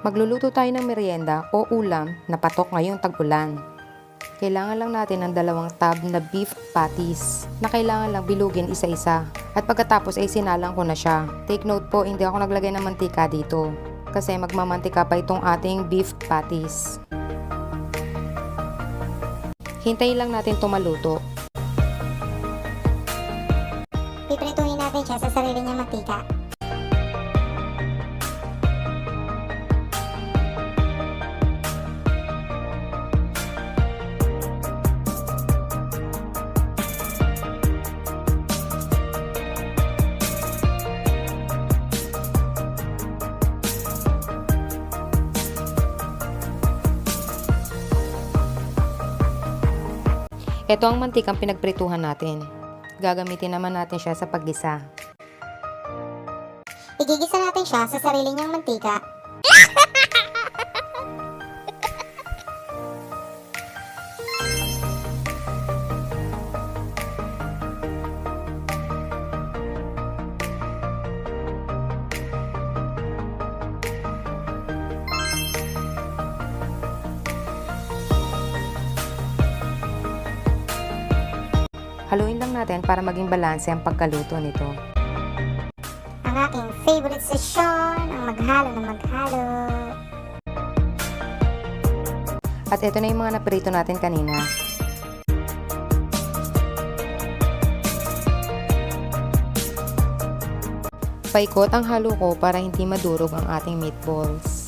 Magluluto tayo ng merienda o ulam na patok ngayong tag-ulan. Kailangan lang natin ng 2 tab na beef patties na kailangan lang bilugin isa-isa. At pagkatapos ay sinalang ko na siya. Take note po, hindi ako naglagay ng mantika dito kasi magmamantika pa itong ating beef patties. Hintayin lang natin ito maluto. Piprituhin natin siya sa sarili niyang mantika. Ito ang mantikang pinagprituhan natin. Gagamitin naman natin siya sa paggisa. Igigisa natin siya sa sarili niyang mantika. Haluin lang natin para maging balanse ang pagkaluto nito. Ang aking favorite session, ang maghalo na maghalo. At ito na yung mga naprito natin kanina. Paikot ang halo ko para hindi madurog ang ating meatballs.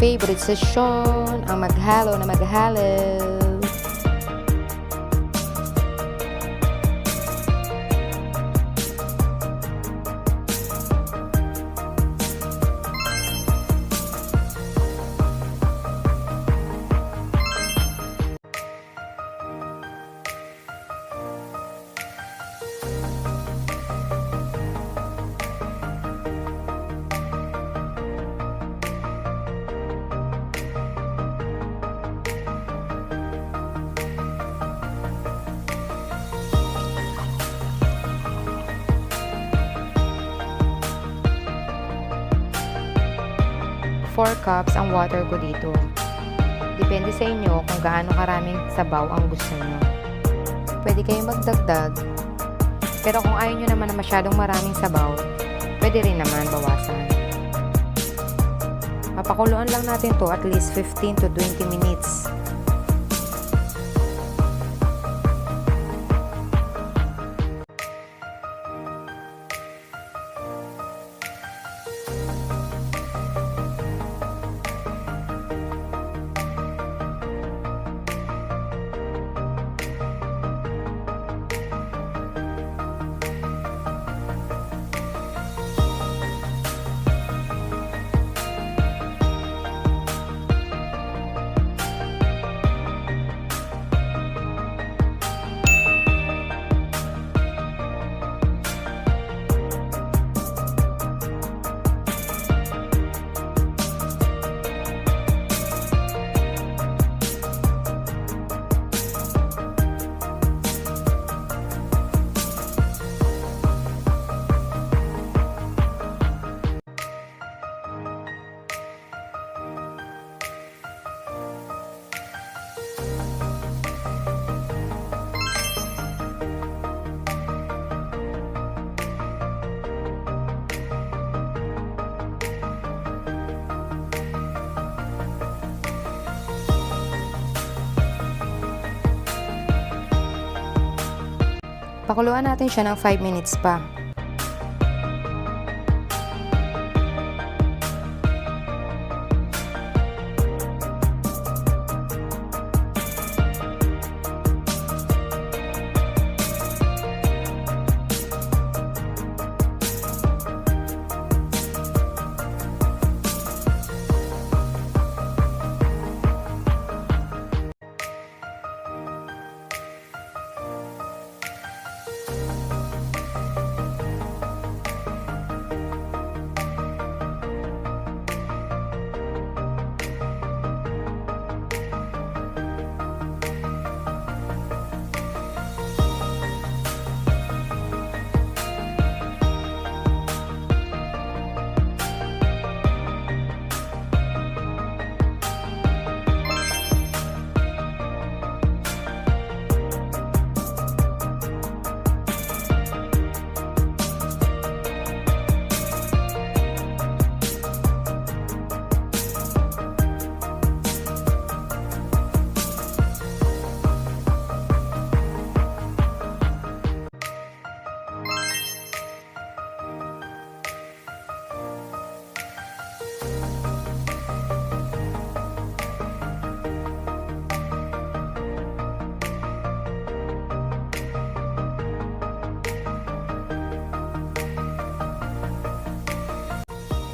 Favorite session, ang maghalo na maghalo. Four cups ang water ko dito. Depende sa inyo kung gaano karaming sabaw ang gusto nyo. Pwede kayong magdagdag. Pero kung ayaw nyo naman na masyadong maraming sabaw, pwede rin naman bawasan. Papakuluan lang natin to at least 15 to 20 minutes. Pakuluan natin siya ng 5 minutes pa.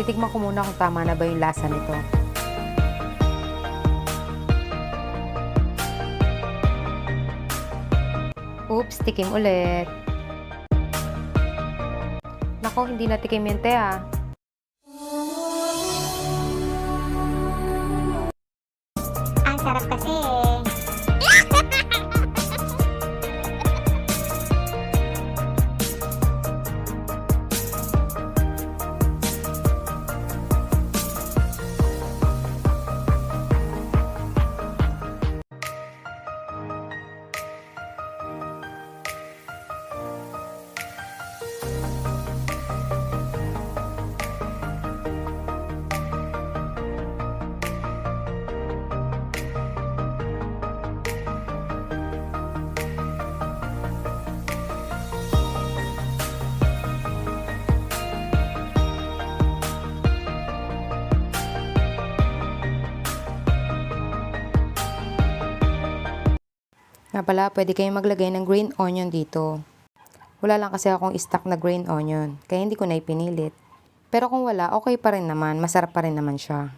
Titigman ko muna kung tama na ba yung lasa nito. Oops, tikim ulit. Nako, hindi na tikim yun, te ah. Ang sarap kasi Nga pala, pwede kayong maglagay ng green onion dito. Wala lang kasi akong stock na green onion, kaya hindi ko na ipinilit. Pero kung wala, okay pa rin naman, masarap pa rin naman siya.